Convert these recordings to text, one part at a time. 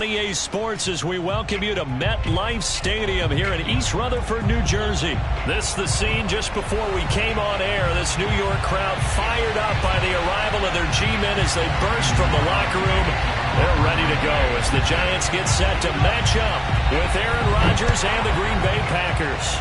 EA Sports as we welcome you to MetLife Stadium here in East Rutherford, New Jersey. This is the scene just before we came on air. This New York crowd fired up by the arrival of their G-men as they burst from the locker room. They're ready to go as the Giants get set to match up with Aaron Rodgers and the Green Bay Packers.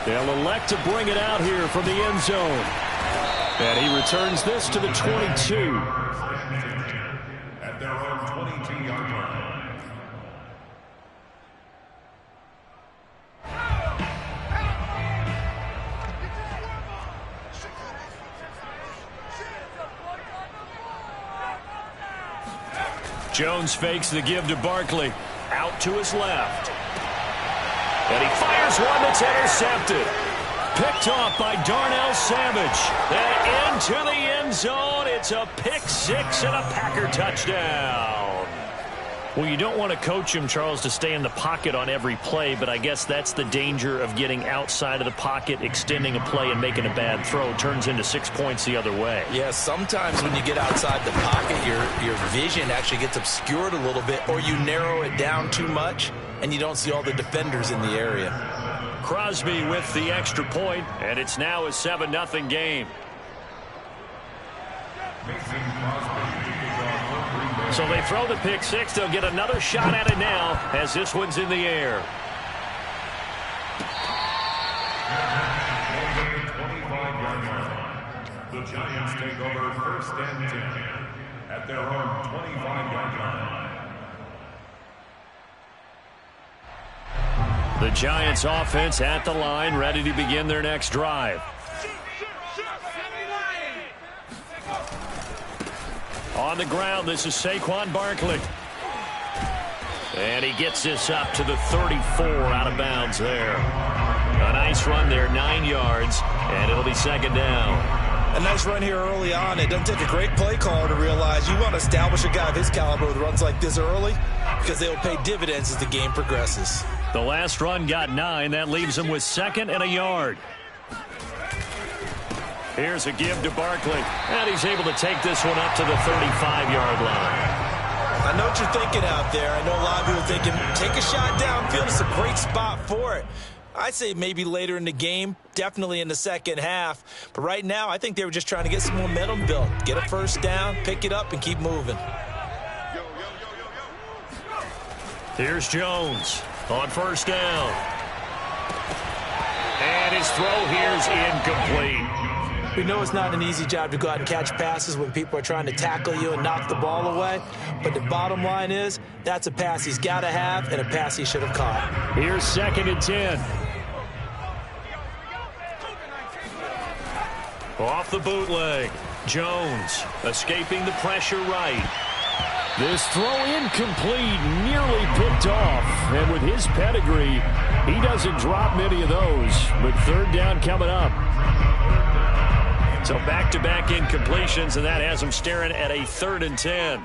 They'll elect to bring it out here from the end zone. And he returns this to the 22. At their own 22-yard line. Jones fakes the give to Barkley. Out to his left. And he fires one that's intercepted. Picked off by Darnell Savage. And into the end zone. It's a pick six and a Packer touchdown. Well, you don't want to coach him, Charles, to stay in the pocket on every play, but I guess that's the danger of getting outside of the pocket, extending a play, and making a bad throw. It turns into 6 points the other way. Yeah, sometimes when you get outside the pocket, your vision actually gets obscured a little bit, or you narrow it down too much, and you don't see all the defenders in the area. Crosby with the extra point, and it's now a 7-0 game. So they throw the pick six. They'll get another shot at it now as this one's in the air. 25-yard line. The Giants take over first and 10 at their own 25-yard line. The Giants offense at the line, ready to begin their next drive. On the ground, this is Saquon Barkley. And he gets this up to the 34, out of bounds there. A nice run there, 9 yards, and it'll be second down. A nice run here early on. It doesn't take a great play caller to realize you want to establish a guy of his caliber with runs like this early because they will pay dividends as the game progresses. The last run got 9. That leaves him with 2nd and a yard. Here's a give to Barkley, and he's able to take this one up to the 35-yard line. I know what you're thinking out there. I know a lot of people are thinking, take a shot downfield. It's a great spot for it. I'd say maybe later in the game, definitely in the second half. But right now, I think they were just trying to get some momentum built. Get a first down, pick it up, and keep moving. Here's Jones on first down. And his throw here's incomplete. We know it's not an easy job to go out and catch passes when people are trying to tackle you and knock the ball away. But the bottom line is, that's a pass he's got to have and a pass he should have caught. Here's 2nd and 10. Off the bootleg. Jones escaping the pressure right. This throw incomplete, nearly picked off. And with his pedigree, he doesn't drop many of those. But third down coming up. So back-to-back incompletions, and that has him staring at a 3rd and 10.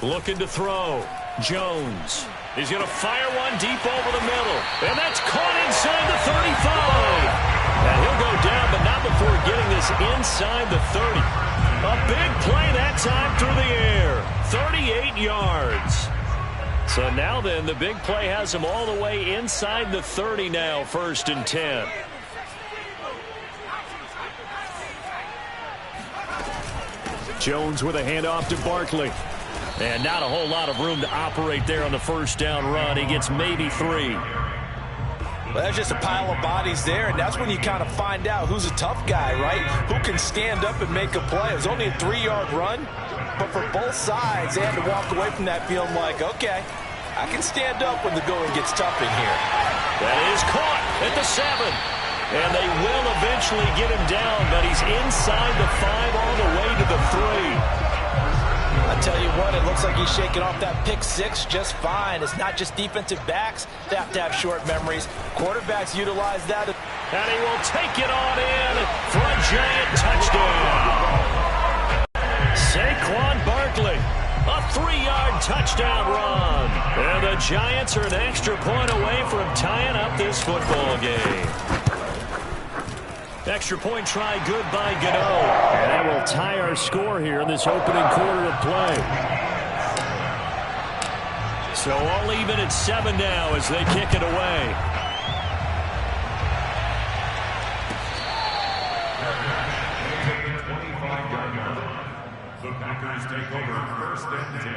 Looking to throw. Jones. He's going to fire one deep over the middle. And that's caught inside the 35. And he'll go down, but not before getting this inside the 30. A big play that time through the air. 38 yards. So now then, the big play has him all the way inside the 30 now, 1st and 10. Jones with a handoff to Barkley. And not a whole lot of room to operate there on the first down run. He gets maybe 3. Well, that's just a pile of bodies there, and that's when you kind of find out who's a tough guy, right? Who can stand up and make a play. It was only a 3-yard run, but for both sides, they had to walk away from that feeling like, okay, I can stand up when the going gets tough in here. That is caught at the 7. And they will eventually get him down, but he's inside the 5 all the way to the 3. I tell you what, it looks like he's shaking off that pick six just fine. It's not just defensive backs that have to have short memories. Quarterbacks utilize that. And he will take it on in for a giant touchdown. Saquon Barkley, a 3-yard touchdown run. And the Giants are an extra point away from tying up this football game. Extra point try good by Gano. And that will tie our score here in this opening quarter of play. So all even at 7 now as they kick it away. The Packers take over first and 10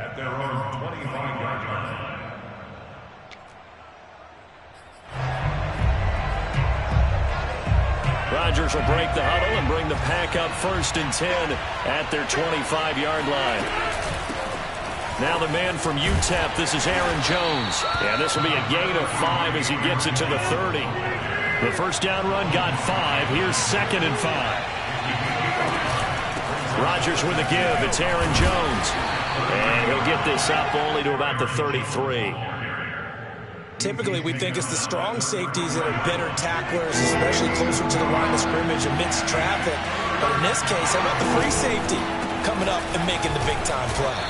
at their own 25-yard line. Rodgers will break the huddle and bring the pack up first and 10 at their 25-yard line. Now the man from UTEP, this is Aaron Jones. And this will be a gain of 5 as he gets it to the 30. The first down run got 5. Here's 2nd and 5. Rodgers with a give. It's Aaron Jones. And he'll get this up only to about the 33. Typically, we think it's the strong safeties that are better tacklers, especially closer to the line of scrimmage amidst traffic. But in this case, how about the free safety coming up and making the big-time play?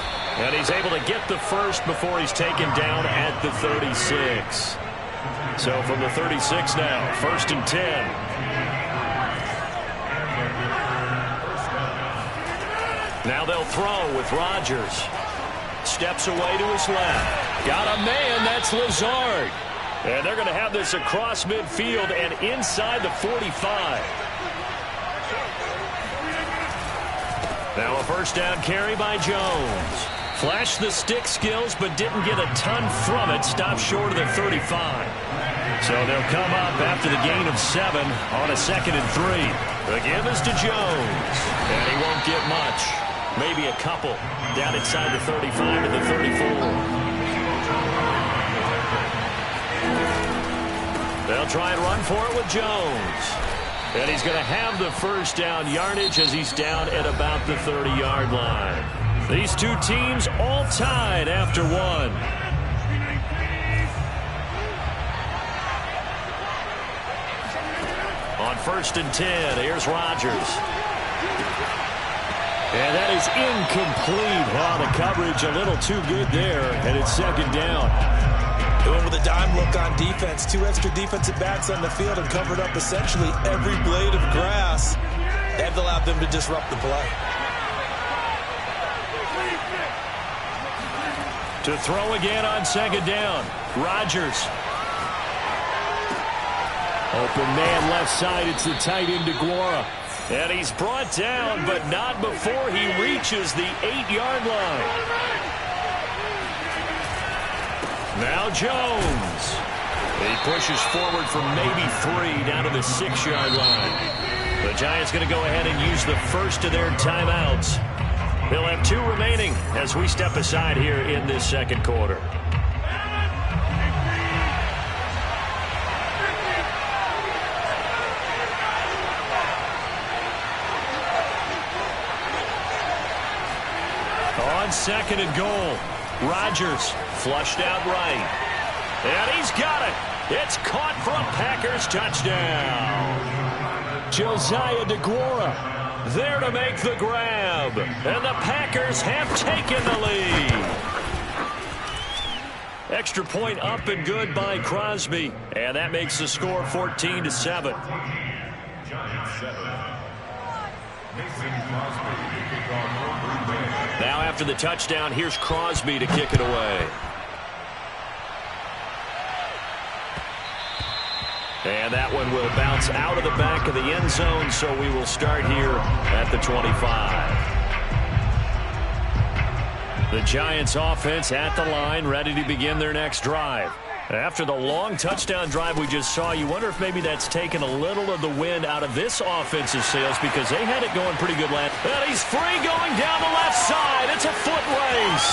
And he's able to get the first before he's taken down at the 36. So from the 36 now, 1st and 10. Now they'll throw with Rodgers. Steps away to his left. Got a man, that's Lazard. And they're going to have this across midfield and inside the 45. Now a first down carry by Jones. Flashed the stick skills, but didn't get a ton from it. Stopped short of the 35. So they'll come up after the gain of 7 on a 2nd and 3. The give is to Jones. And he won't get much. Maybe a couple down inside the 35 to the 34. They'll try and run for it with Jones. And he's going to have the first down yardage as he's down at about the 30-yard line. These two teams all tied after 1. On 1st and 10, here's Rodgers. And that is incomplete. Oh, the coverage a little too good there, and it's 2nd down. Going with a dime look on defense. 2 extra defensive backs on the field and covered up essentially every blade of grass. That allowed them to disrupt the play. To throw again on 2nd down. Rodgers. Open man left side. It's the tight end DeGuara. And he's brought down, but not before he reaches the 8-yard line. Now Jones. He pushes forward for maybe 3 down to the 6-yard line. The Giants going to go ahead and use the first of their timeouts. They'll have 2 remaining as we step aside here in this 2nd quarter. On 2nd and goal, Rodgers flushed out right. And he's got it. It's caught for a Packers touchdown. Josiah DeGuara there to make the grab. And the Packers have taken the lead. Extra point up and good by Crosby. And that makes the score 14-7. Giants 7. Mason Crosby to kick off for Green Bay. Now after the touchdown, here's Crosby to kick it away. And that one will bounce out of the back of the end zone, so we will start here at the 25. The Giants offense at the line, ready to begin their next drive. After the long touchdown drive we just saw, you wonder if maybe that's taken a little of the wind out of this offensive sails because they had it going pretty good last. And he's free going down the left side. It's a foot race.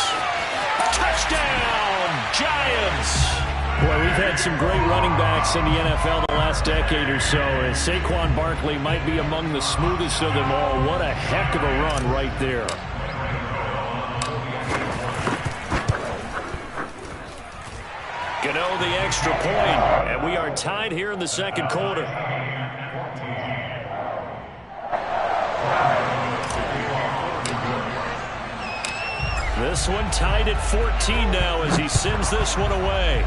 Touchdown, Giants. Boy, we've had some great running backs in the NFL the last decade or so, and Saquon Barkley might be among the smoothest of them all. What a heck of a run right there. Gano the extra point, and we are tied here in the 2nd quarter. This one tied at 14 now as he sends this one away.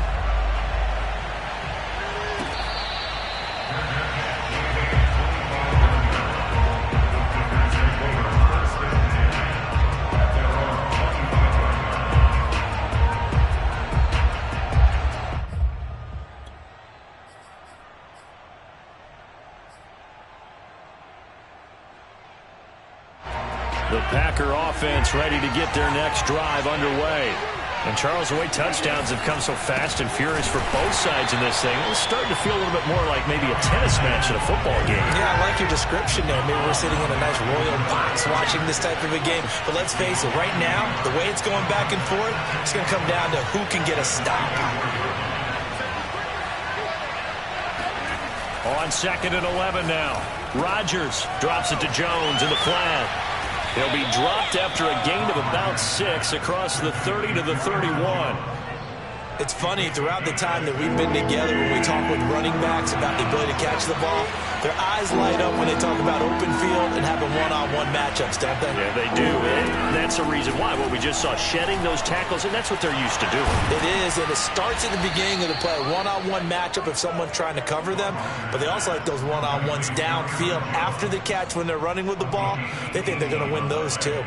The Packer offense ready to get their next drive underway. And, Charles, the way touchdowns have come so fast and furious for both sides in this thing, it's starting to feel a little bit more like maybe a tennis match at a football game. Yeah, I like your description there. Maybe we're sitting in a nice royal box watching this type of a game. But let's face it, right now, the way it's going back and forth, it's going to come down to who can get a stop. On 2nd and 11 now. Rodgers drops it to Jones in the flat. He'll be dropped after a gain of about 6 across the 30 to the 31. It's funny, throughout the time that we've been together, when we talk with running backs about the ability to catch the ball, their eyes light up when they talk about open field and having one-on-one matchups, don't they? Yeah, they do. And that's the reason why. What we just saw, shedding those tackles, and that's what they're used to doing. It is, and it starts at the beginning of the play. One-on-one matchup if someone's trying to cover them, but they also like those one-on-ones downfield after the catch when they're running with the ball. They think they're going to win those too.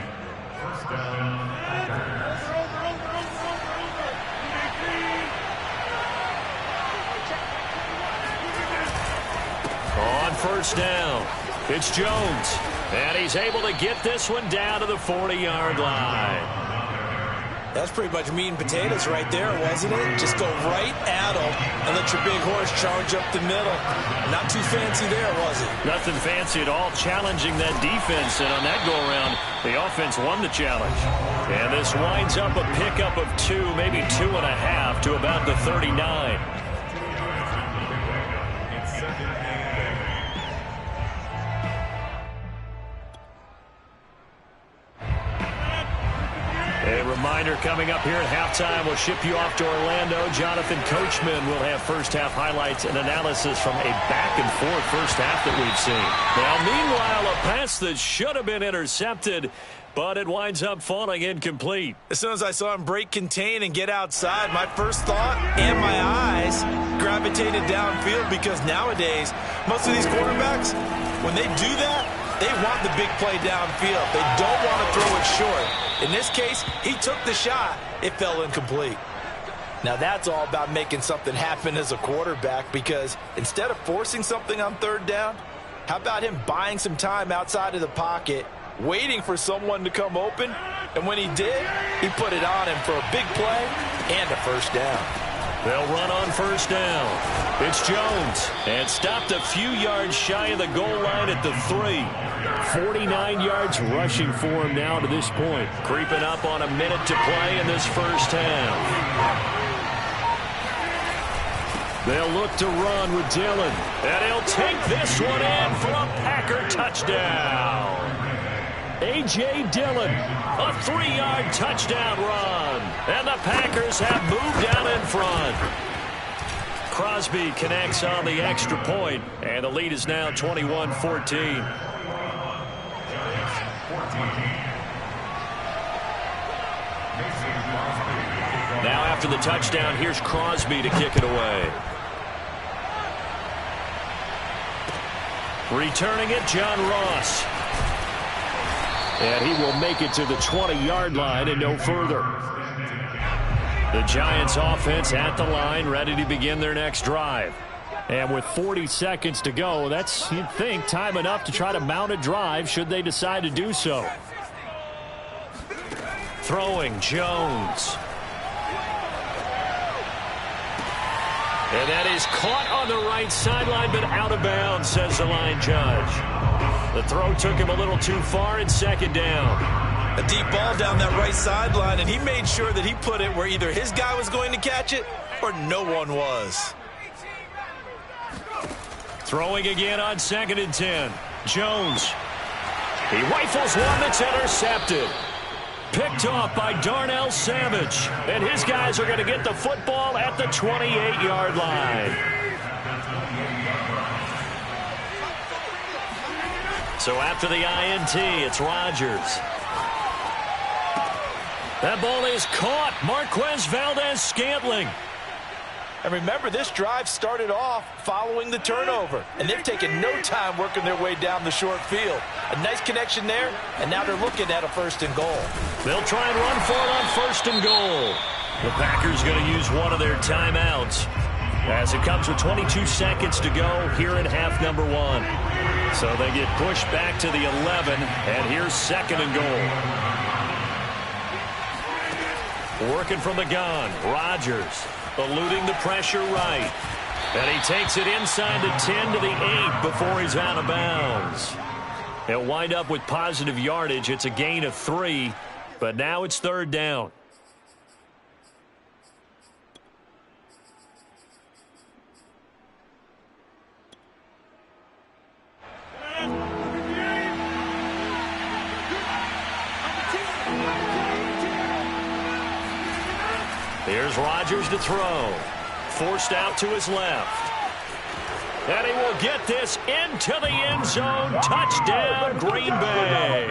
On first down, it's Jones, and he's able to get this one down to the 40-yard line. That's pretty much meat and potatoes right there, wasn't it? Just go right at them and let your big horse charge up the middle. Not too fancy there, was it? Nothing fancy at all, challenging that defense, and on that go-around, the offense won the challenge. And this winds up a pickup of 2, maybe 2.5 to about the 39. A reminder coming up here at halftime, we'll ship you off to Orlando. Jonathan Coachman will have first-half highlights and analysis from a back-and-forth first half that we've seen. Now, meanwhile, a pass that should have been intercepted, but it winds up falling incomplete. As soon as I saw him break contain and get outside, my first thought and my eyes gravitated downfield, because nowadays, most of these quarterbacks, when they do that, they want the big play downfield. They don't want to throw it short. In this case, he took the shot. It fell incomplete. Now, that's all about making something happen as a quarterback, because instead of forcing something on third down, how about him buying some time outside of the pocket, waiting for someone to come open, and when he did, he put it on him for a big play and a first down. They'll run on first down. It's Jones, and stopped a few yards shy of the goal line at the 3. 49 yards rushing for him now to this point. Creeping up on a minute to play in this first half. They'll look to run with Dillon, and he'll take this one in for a Packer touchdown. A.J. Dillon, a 3-yard touchdown run, and the Packers have moved out in front. Crosby connects on the extra point, and the lead is now 21-14. Now after the touchdown, here's Crosby to kick it away. Returning it, John Ross. And he will make it to the 20-yard line and no further. The Giants offense at the line, ready to begin their next drive. And with 40 seconds to go, that's, you'd think, time enough to try to mount a drive should they decide to do so. Throwing, Jones. And that is caught on the right sideline, but out of bounds, says the line judge. The throw took him a little too far, and second down. A deep ball down that right sideline, and he made sure that he put it where either his guy was going to catch it or no one was. Throwing again on 2nd and 10. Jones. He rifles one that's intercepted. Picked off by Darnell Savage. And his guys are going to get the football at the 28-yard line. So after the INT, it's Rodgers. That ball is caught. Marquez Valdes-Scantling. And remember, this drive started off following the turnover, and they've taken no time working their way down the short field. A nice connection there, and now they're looking at a 1st and goal. They'll try and run for it on 1st and goal. The Packers going to use one of their timeouts as it comes with 22 seconds to go here in half number 1. So they get pushed back to the 11, and here's 2nd and goal. Working from the gun, Rodgers eluding the pressure right. And he takes it inside the 10 to the 8 before he's out of bounds. He'll wind up with positive yardage. It's a gain of 3, but now it's 3rd down. Here's Rodgers to throw. Forced out to his left. And he will get this into the end zone. Touchdown, Green Bay.